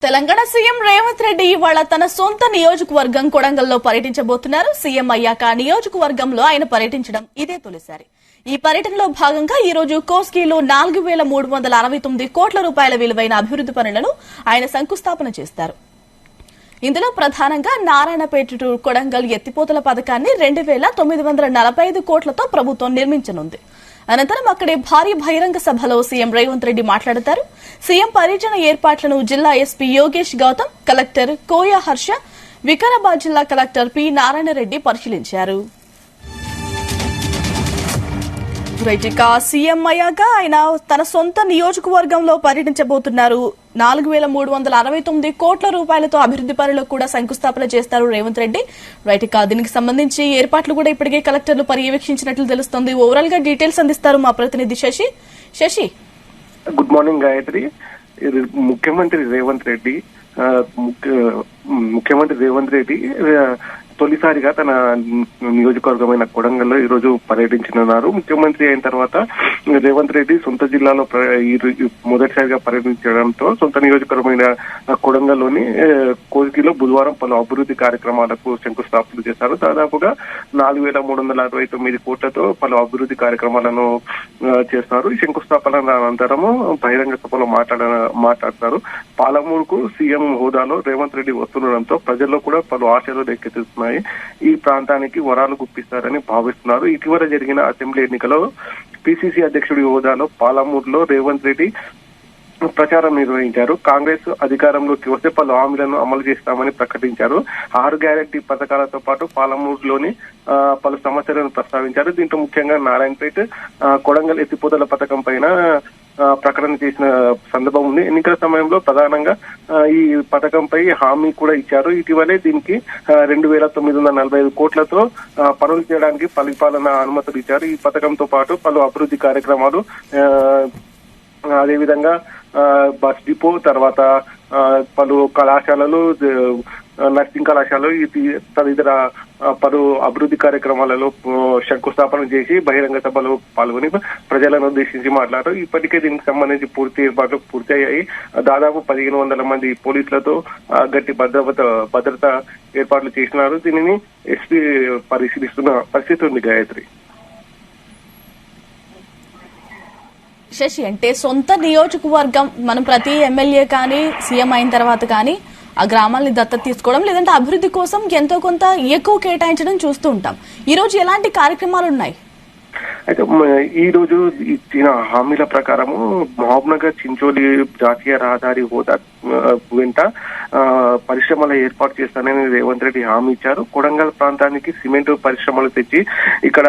Telangana CM Revanth Reddy ఇవాళ తన సొంత నియోజకవర్గం కొడంగల్లో పర్యటించబోతున్నారు. సీఎం అయ్యాక నియోజకవర్గంలో ఆయన పర్యటించడం ఇదే తొలిసారి. ఈ పర్యటనలో భాగంగా ఈ రోజు కోస్గిలో 4,369 కోట్ల రూపాయల విలువైన అభివృద్ది పనులను ఆయన శంకుస్థాపన చేస్తారు. ఇందులో ప్రధానంగా నారాయణపేట టు కొడంగల్ ఎత్తిపోతల పథకాన్ని 2,945 కోట్లతో ప్రభుత్వం నిర్మించనుంది. అనంతరం అక్కడే భారీ బహిరంగ సభలో సీఎం రేవంత్ రెడ్డి మాట్లాడతారు. సీఎం పర్యటన ఏర్పాట్లను జిల్లా ఎస్పీ యోగేష్ గౌతమ్, కలెక్టర్ కోయా హర్ష, వికారాబాద్ జిల్లా కలెక్టర్ పి నారాయణరెడ్డి పరిశీలించారు. సీఎం అయ్యాక ఆయన తన సొంత నియోజకవర్గంలో పర్యటించబోతున్నారు. 4,369 కోట్ల రూపాయలతో అభివృద్ది పనులకు కూడా శంకుస్థాపన చేస్తారు రేవంత్ రెడ్డి. దీనికి సంబంధించి ఏర్పాట్లు కూడా ఇప్పటికే కలెక్టర్లు పర్యవేక్షించినట్లు తెలుస్తోంది. ఓవరాల్ గా డీటెయిల్స్ అందిస్తారు మా ప్రతినిధి శశి. Good morning Gayatri. ముఖ్యమంత్రి రేవంత్ రెడ్డి తొలిసారిగా తన నియోజకవర్గమైన కొడంగల్లో ఈ రోజు పర్యటించనున్నారు. ముఖ్యమంత్రి అయిన తర్వాత రేవంత్ రెడ్డి సొంత జిల్లాలో మొదటిసారిగా పర్యటించడంతో సొంత నియోజకవర్గమైన కొడంగల్లోని కోస్గిలో బుధవారం పలు అభివృద్ధి కార్యక్రమాలకు శంకుస్థాపన చేశారు. దాదాపుగా 4,369 కోట్లతో పలు అభివృద్ధి కార్యక్రమాలను చేస్తారు. ఈ శంకుస్థాపన అనంతరము బహిరంగ సభలో మాట్లాడతారు. పాలమూరుకు సీఎం హోదాలో రేవంత్ రెడ్డి వస్తుండడంతో ప్రజల్లో కూడా పలు ఆశలు రేకెత్తిస్తున్నాయి. ఈ ప్రాంతానికి వరాలు గుప్పిస్తారని భావిస్తున్నారు. ఇటీవల జరిగిన అసెంబ్లీ ఎన్నికలో పిసిసి అధ్యక్షుడి హోదాలో పాలమూరులో రేవంత్ రెడ్డి ప్రచారం నిర్వహించారు. కాంగ్రెస్ అధికారంలోకి వస్తే పలు హామీలను అమలు చేస్తామని ప్రకటించారు. 6 గ్యారెంటీ పథకాలతో పాటు పాలమూరులోని పలు సమస్యలను ప్రస్తావించారు. దీంట్లో ముఖ్యంగా నారాయణపేట, కొడంగల్ ఎత్తిపోతల పథకం పైన ప్రకటన చేసిన సందర్భం ఉంది. ఎన్నికల సమయంలో ప్రధానంగా ఈ పథకంపై హామీ కూడా ఇచ్చారు. ఇటీవలే దీనికి 2,945 కోట్లతో పనులు చేయడానికి పరిపాలన అనుమతులు ఇచ్చారు. ఈ పథకంతో పాటు పలు అభివృద్ధి కార్యక్రమాలు, అదేవిధంగా బస్ డిపో, తర్వాత పలు కళాశాలలు, నర్సింగ్ కళాశాలలు, తదితర పలు అభివృద్ధి కార్యక్రమాలలో శంకుస్థాపన చేసి బహిరంగ సభలో పాల్గొని ప్రజలను ఉద్దేశించి మాట్లాడారు. ఇప్పటికే దీనికి సంబంధించి పూర్తి ఏర్పాట్లు పూర్తయ్యాయి. దాదాపు 1,500 మంది పోలీసులతో గట్టి భద్రత ఏర్పాట్లు చేసినారు. దీనిని ఎస్పీ పరిశీలిస్తున్న పరిస్థితి ఉంది. గాయత్రి, శశి, అంటే సొంత నియోజకవర్గం మనం ప్రతి ఎమ్మెల్యే కానీ సీఎం అయిన తర్వాత కానీ ఆ గ్రామాల్ని దత్తత తీసుకోవడం, లేదంటే అభివృద్ధి కోసం ఎంతో కొంత ఎక్కువ కేటాయించడం చూస్తూ ఉంటాం. ఈ రోజు ఎలాంటి కార్యక్రమాలు ఉన్నాయి? అయితే ఈ రోజు ఇచ్చిన హామీల ప్రకారము మహబూబ్నగర్ చించోలి జాతీయ రహదారి హోదా వెంట పరిశ్రమల ఏర్పాటు చేస్తానని రేవంత్ రెడ్డి హామీ ఇచ్చారు. కొడంగల్ ప్రాంతానికి సిమెంట్ పరిశ్రమలు తెచ్చి ఇక్కడ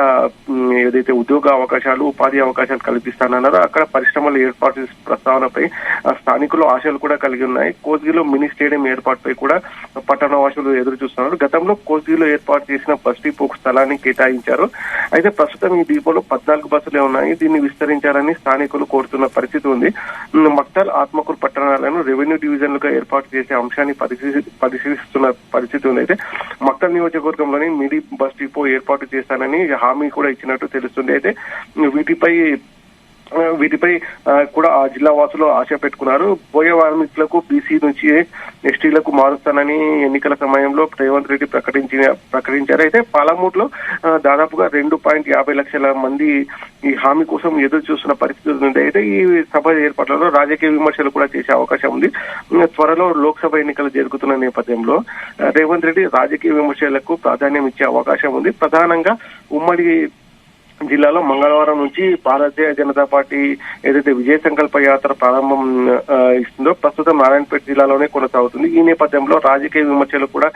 ఏదైతే ఉద్యోగ అవకాశాలు, ఉపాధి అవకాశాలు కల్పిస్తానన్నారో అక్కడ పరిశ్రమల ఏర్పాటు ప్రస్తావనపై స్థానికులు ఆశలు కూడా కలిగి ఉన్నాయి. కోస్గిలో మినీ స్టేడియం ఏర్పాటుపై కూడా పట్టణవాసులు ఎదురు చూస్తున్నారు. గతంలో కోస్గిలో ఏర్పాటు చేసిన బస్ డిపోకు స్థలాన్ని కేటాయించారు. అయితే ప్రస్తుతం ఈ డిపోలో 14 బస్సులే ఉన్నాయి. దీన్ని విస్తరించాలని స్థానికులు కోరుతున్న పరిస్థితి ఉంది. మక్తల్, ఆత్మకూరు పట్టణాలను రెవెన్యూ డివిజన్లుగా ఏర్పాటు చేసే అంశాన్ని పరిశీలిస్తున్న పరిస్థితి ఉంది. అయితే మక్తల్ నియోజకవర్గంలోని మినీ బస్ డిపో ఏర్పాటు చేస్తానని హామీ కూడా ఇచ్చినట్టు తెలుస్తుంది. అయితే వీటిపై కూడా ఆ జిల్లా వాసులు ఆశ పెట్టుకున్నారు. బోయ వాల్మీకులకు బీసీ నుంచి ఎస్టీలకు మారుస్తానని ఎన్నికల సమయంలో రేవంత్ రెడ్డి ప్రకటించారు. అయితే పాలమూరులో దాదాపుగా 2.50 లక్షల మంది ఈ హామీ కోసం ఎదురు చూస్తున్న పరిస్థితి ఉంది. అయితే ఈ సభ ఏర్పాట్లలో రాజకీయ విమర్శలు కూడా చేసే అవకాశం ఉంది. త్వరలో లోక్సభ ఎన్నికలు జరుగుతున్న నేపథ్యంలో రేవంత్ రెడ్డి రాజకీయ విమర్శలకు ప్రాధాన్యం ఇచ్చే అవకాశం ఉంది. ప్రధానంగా ఉమ్మడి జిల్లాలో మంగళవారం నుంచి భారతీయ జనతా పార్టీ ఏదైతే విజయ సంకల్ప యాత్ర ప్రారంభం ఇస్తుందో ప్రస్తుతం నారాయణపేట జిల్లాలోనే కొనసాగుతుంది. ఈ నేపథ్యంలో రాజకీయ విమర్శలు కూడా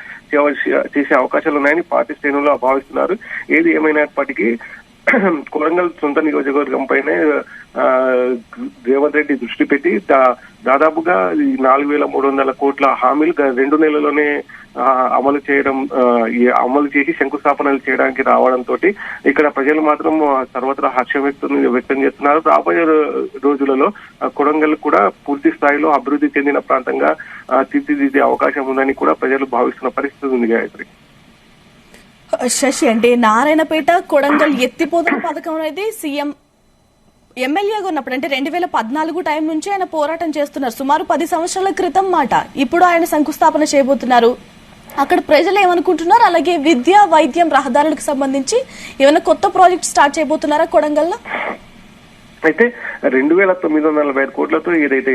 చేసే అవకాశాలు ఉన్నాయని పార్టీ శ్రేణులు భావిస్తున్నారు. ఏది ఏమైనప్పటికీ కొడంగల్ సొంత నియోజకవర్గం పైనే రేవంత్ రెడ్డి దృష్టి పెట్టి దాదాపుగా 4,300 కోట్ల హామీలు 2 నెలల్లోనే అమలు చేసి శంకుస్థాపనలు చేయడానికి రావడంతో ఇక్కడ ప్రజలు మాత్రం సర్వత్రా హర్షం వ్యక్తం చేస్తున్నారు. రాబోయే రోజులలో కొడంగల్ కూడా పూర్తి స్థాయిలో అభివృద్ధి చెందిన ప్రాంతంగా తీర్చిదిద్దే అవకాశం ఉందని కూడా ప్రజలు భావిస్తున్న పరిస్థితి ఉంది. గాయత్రి, శశి, అంటే నారాయణపేట కొడంగల్ ఎత్తిపోతల పథకం అనేది సీఎం ఎమ్మెల్యేగా ఉన్నప్పుడు అంటే 2014 టైం నుంచి ఆయన పోరాటం చేస్తున్నారు. సుమారు 10 సంవత్సరాల క్రితం మాట. ఇప్పుడు ఆయన శంకుస్థాపన చేయబోతున్నారు. అక్కడ ప్రజలు ఏమనుకుంటున్నారు? అలాగే విద్య, వైద్యం, రహదారులకు సంబంధించి ఏమైనా కొత్త ప్రాజెక్ట్ స్టార్ట్ చేయబోతున్నారా కొడంగల్లో? అయితే 2,945 కోట్లతో ఏదైతే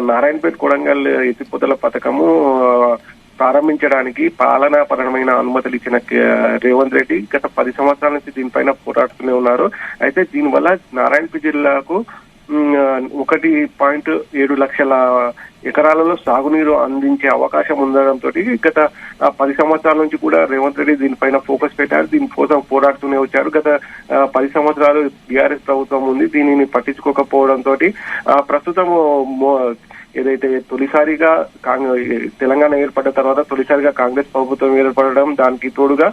నారాయణపేట కొడంగల్ ఎత్తిపోతల పథకము ప్రారంభించడానికి పాలనాపరమైన అనుమతులు ఇచ్చిన రేవంత్ రెడ్డి గత 10 సంవత్సరాల నుంచి దీనిపైన పోరాడుతూనే ఉన్నారు. అయితే దీనివల్ల నారాయణపేట జిల్లాకు 1.7 లక్షల ఎకరాలలో సాగునీరు అందించే అవకాశం ఉండడంతో గత 10 సంవత్సరాల నుంచి కూడా రేవంత్ రెడ్డి దీనిపైన ఫోకస్ పెట్టారు. దీనికోసం పోరాడుతూనే వచ్చారు. గత 10 సంవత్సరాలు బీఆర్ఎస్ ప్రభుత్వం ఉంది, దీనిని పట్టించుకోకపోవడంతో ప్రస్తుతం ఏదైతే తొలిసారిగా తెలంగాణ ఏర్పడ్డ తర్వాత తొలిసారిగా కాంగ్రెస్ ప్రభుత్వం ఏర్పడడం, దానికి తోడుగా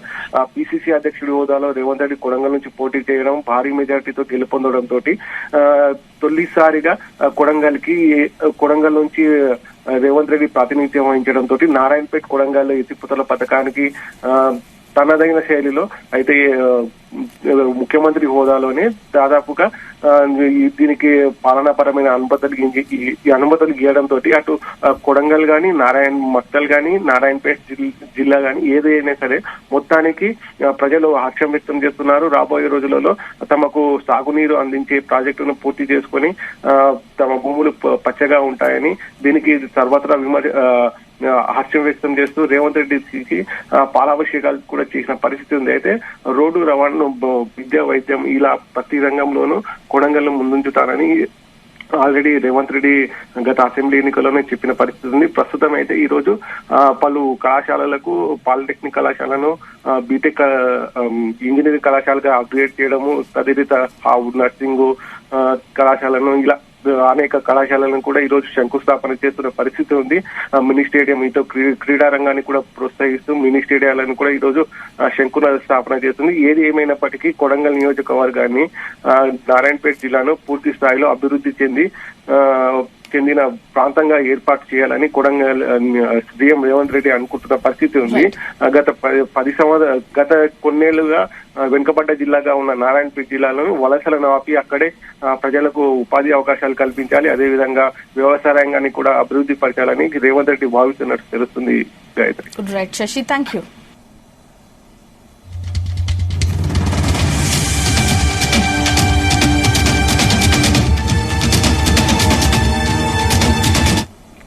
పిసిసి అధ్యక్షుడి హోదాలో రేవంత్ రెడ్డి కొడంగల్ నుంచి పోటీ చేయడం, భారీ మెజార్టీతో గెలుపొందడంతో తొలిసారిగా కొడంగల్ నుంచి రేవంత్ రెడ్డి ప్రాతినిధ్యం వహించడంతో నారాయణపేట కొడంగల్ ఎత్తిపోతల పథకానికి తనదైన శైలిలో అయితే ముఖ్యమంత్రి హోదాలోనే దాదాపుగా దీనికి పాలనాపరమైన అనుమతులు గీయడంతో అటు కొడంగల్ గాని మక్తల్ గాని నారాయణపేట జిల్లా గాని ఏదైనా సరే మొత్తానికి ప్రజలు హర్షం వ్యక్తం చేస్తున్నారు. రాబోయే రోజులలో తమకు సాగునీరు అందించే ప్రాజెక్టును పూర్తి చేసుకుని తమ భూములు పచ్చగా ఉంటాయని దీనికి సర్వత్రా హర్షం వ్యక్తం చేస్తూ రేవంత్ రెడ్డికి పాలాభిషేకాలు కూడా చేసిన పరిస్థితి ఉంది. అయితే రోడ్డు రవాణాను, విద్య, వైద్యం ఇలా ప్రతి రంగంలోనూ కొడంగల్ను ముందుంచుతానని ఆల్రెడీ రేవంత్ రెడ్డి గత అసెంబ్లీ ఎన్నికల్లోనే చెప్పిన పరిస్థితి ఉంది. ప్రస్తుతం అయితే ఈ రోజు పలు కళాశాలలకు పాలిటెక్నిక్ కళాశాలను బీటెక్ ఇంజనీరింగ్ కళాశాలగా అప్గ్రేడ్ చేయడము, తదితర నర్సింగ్ కళాశాలను ఇలా అనేక కళాశాలను కూడా ఈ రోజు శంకుస్థాపన చేస్తున్న పరిస్థితి ఉంది. మినీ స్టేడియం ఇటు క్రీడా రంగాన్ని కూడా ప్రోత్సహిస్తూ మినీ స్టేడియాలను కూడా ఈ రోజు శంకుస్థాపన చేస్తుంది. ఏది ఏమైనప్పటికీ కొడంగల్ నియోజకవర్గాన్ని నారాయణపేట జిల్లాను పూర్తి స్థాయిలో అభివృద్ధి చెందిన ప్రాంతంగా ఏర్పాటు చేయాలని కొడంగల్ సీఎం రేవంత్ రెడ్డి అనుకుంటున్న పరిస్థితి ఉంది. గత కొన్నేళ్లుగా వెనుకబడ్డ జిల్లాగా ఉన్న నారాయణపేట జిల్లాలో వలసలను ఆపి అక్కడే ప్రజలకు ఉపాధి అవకాశాలు కల్పించాలి, అదేవిధంగా వ్యవసాయ రంగాన్ని కూడా అభివృద్ధి పరచాలని రేవంత్ రెడ్డి భావిస్తున్నట్టు తెలుస్తుంది. Gayathri. Right Shashi, thank you.